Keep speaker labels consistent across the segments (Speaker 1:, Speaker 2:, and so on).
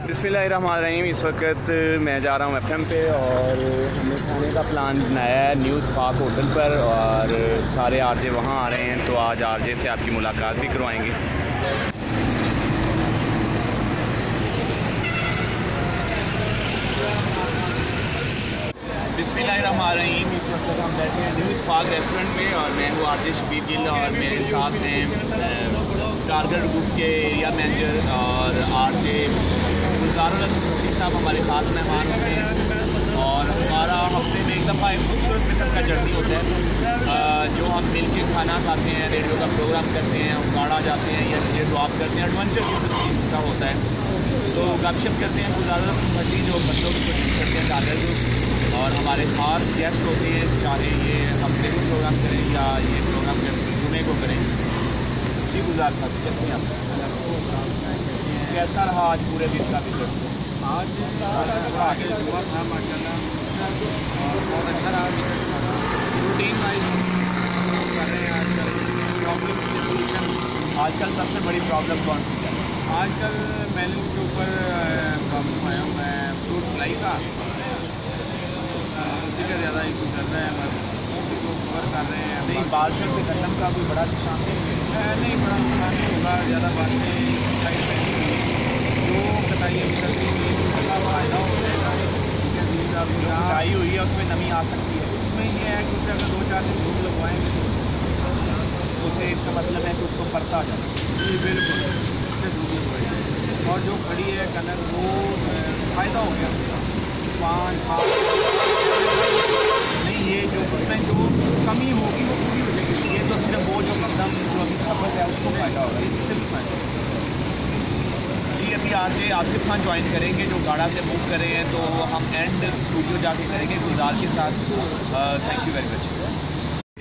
Speaker 1: बिस्मिल्लाहिर्रहमानिर्रहीम। इस वक्त मैं जा रहा हूँ एफएम पे और हमने खाने का प्लान बनाया है न्यू इत्तेफाक होटल पर और सारे आरजे वहाँ आ रहे हैं, तो आज आरजे से आपकी मुलाकात भी करवाएंगे। बिस्मिल्लाहिर्रहमानिर्रहीम। इस वक्त हम बैठे हैं न्यू इत्तेफाक रेस्टोरेंट में और मैं हूँ आरजे शबीर गिल और मेरे साथ हैं टारगेट ग्रुप के एरिया मैनेजर और आरजे गुलजार साहब हमारे खास मेहमान होते हैं। और हमारा हफ्ते में एक दफ़ा एक खूबसूरत किस्म का जर्नी होता है जो हम मिल के खाना खाते हैं, रेडियो का प्रोग्राम करते हैं, हम गाड़ा जाते हैं या नीचे ड्रॉप करते हैं, एडवेंचर किस्म का होता है। तो गपशप करते हैं गुलजार भट्टी जो बच्चों की कोशिश करते हैं टारगेट ग्रुप, और हमारे ख़ास गेस्ट होते हैं, चाहे ये हफ्ते को प्रोग्राम करें या ये प्रोग्राम जुमे को करें। जी गुलजार साहब कैसे हैं आप? कैसा रहा आज पूरे दिन का विजिट?
Speaker 2: आज जुआ था माशाल्लाह और बहुत अच्छा रहा विजिट। रूटीन वाइज कर रहे हैं आजकल प्रॉब्लम की सोल्यूशन।
Speaker 1: आजकल सबसे बड़ी प्रॉब्लम कौन सी है?
Speaker 2: आजकल बैलेंस के ऊपर प्रॉब्लम आया हुआ है फ्रूट फ्लाई का, उसी का ज़्यादा इशू कर रहा है, बस उसी को कवर कर रहे हैं।
Speaker 1: नहीं, बारिशों से गंदम का कोई बड़ा नुकसान
Speaker 2: नहीं बड़ा नुकसान नहीं होगा, ज़्यादा बारिशें साइड में नहीं हुई जो कटाई अभी तक नहीं हुई, उसका फायदा हो जाएगा।
Speaker 1: कटाई हुई है उसमें नमी आ सकती है।
Speaker 2: उसमें ये है कि उससे अगर 2-4 दिन धूप लगवाएंगे
Speaker 1: तो उसे इसका मतलब है कि उसको परता जाए।
Speaker 2: जी बिल्कुल, उससे धूप लगवाएंगे। और जो खड़ी है कनक वो फ़ायदा हो गया उसका 5 नहीं, ये जो उसमें जो कमी होगी वो पूरी हो जाएगी।
Speaker 1: ये तो सिर्फ वो जो कदम जो अभी सफर है उसको फायदा होगा,
Speaker 2: इससे भी फायदा।
Speaker 1: जी अभी आरजे आसिफ खान ज्वाइन करेंगे जो गाड़ा से मूव कर रहे हैं, तो हम एंड स्टूडियो जाके करेंगे गुलजार के साथ। Thank you very much.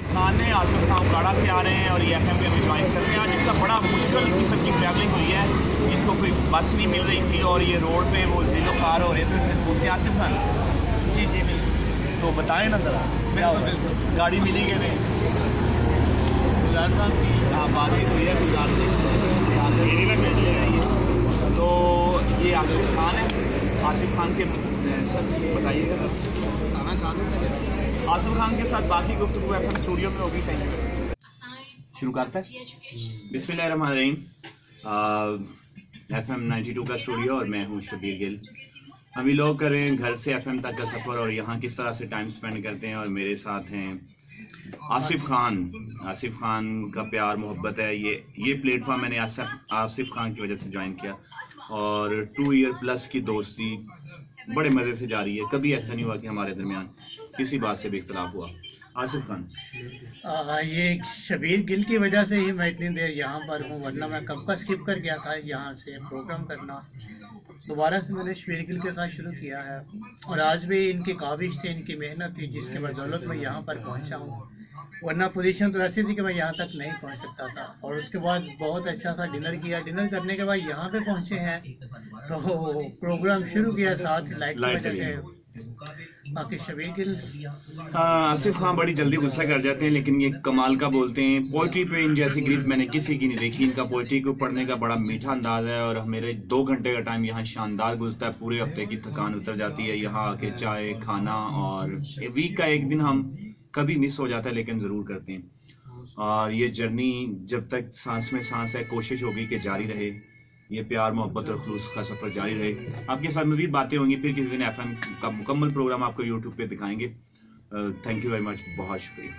Speaker 1: Khan ने आसिफ खान गाड़ा से आ रहे हैं और ये एफएम पे भी ज्वाइन करते हैं। आज इनका बड़ा मुश्किल किस्म की ट्रैवलिंग हुई है, इनको कोई बस नहीं मिल रही थी और ये रोड पे वो जीलो कार हो रहे थे। फिर पूछते हैं आसिफ खान,
Speaker 2: जी जी बिल्कुल,
Speaker 1: तो बताएं ना ज़रा
Speaker 2: बिल्कुल
Speaker 1: गाड़ी मिली कि नहीं?
Speaker 2: गुलजार साहब की
Speaker 1: बातचीत हुई है गुलजार से, तो ये आसिफ खान है। आसिफ खान के सर बताइएगा
Speaker 2: खाना खा लो।
Speaker 1: आसिफ खान के साथ बाकी गुफ्तगू एफएम स्टूडियो में होगी। Thank you. शुरू करता है। बिस्मिल्लाहिर्रहमानिर्रहीम। एफएम 92 का स्टूडियो और मैं हूँ शबीर गिल। हम ही लोग करें घर से एफएम तक का सफ़र और यहाँ किस तरह से टाइम स्पेंड करते हैं। और मेरे साथ हैं आसिफ खान। आसिफ खान का प्यार मोहब्बत है। ये प्लेटफॉर्म मैंने आसिफ खान की वजह से ज्वाइन किया और 2 ईयर प्लस की दोस्ती बड़े मज़े से जा रही है। कभी ऐसा नहीं हुआ कि हमारे दरमियान किसी बात से भी इख्तलाफ हुआ। आसिफ खान,
Speaker 2: ये शबीर गिल की वजह से ही मैं इतनी देर यहाँ पर हूँ, वरना मैं कब का स्किप कर गया था यहाँ से प्रोग्राम करना। दोबारा से मैंने शबीर गिल के साथ शुरू किया है और आज भी इनकी काविश थी, इनकी मेहनत थी जिसकी बदौलत मैं यहाँ पर पहुँचा हूँ, वरना पोजीशन तो ऐसी थी कि मैं यहाँ तक नहीं पहुँच सकता था। और उसके बाद बहुत अच्छा सा डिनर किया, डिनर करने के बाद यहाँ पे पहुँचे हैं तो प्रोग्राम शुरू किया, साथ लाइट की वजह से। बाकी शबीर गिल,
Speaker 1: आसिफ खान बड़ी जल्दी गुस्सा कर जाते हैं लेकिन ये कमाल का बोलते हैं। पोइट्री पे इन जैसी ग्रिप मैंने किसी की नहीं देखी। इनका पोइट्री को पढ़ने का बड़ा मीठा अंदाज है और मेरे 2 घंटे का टाइम यहाँ शानदार गुजरता है। पूरे हफ्ते की थकान उतर जाती है यहाँ आके, चाय खाना, और वीक का एक दिन हम कभी मिस हो जाता है लेकिन ज़रूर करते हैं। और ये जर्नी जब तक सांस में सांस है कोशिश होगी कि जारी रहे, ये प्यार मोहब्बत और खुलूस का सफ़र जारी रहे। आपके साथ मज़ीद बातें होंगी, फिर किसी दिन एफएम का मुकम्मल प्रोग्राम आपको यूट्यूब पे दिखाएंगे। थैंक यू वेरी मच, बहुत शुक्रिया।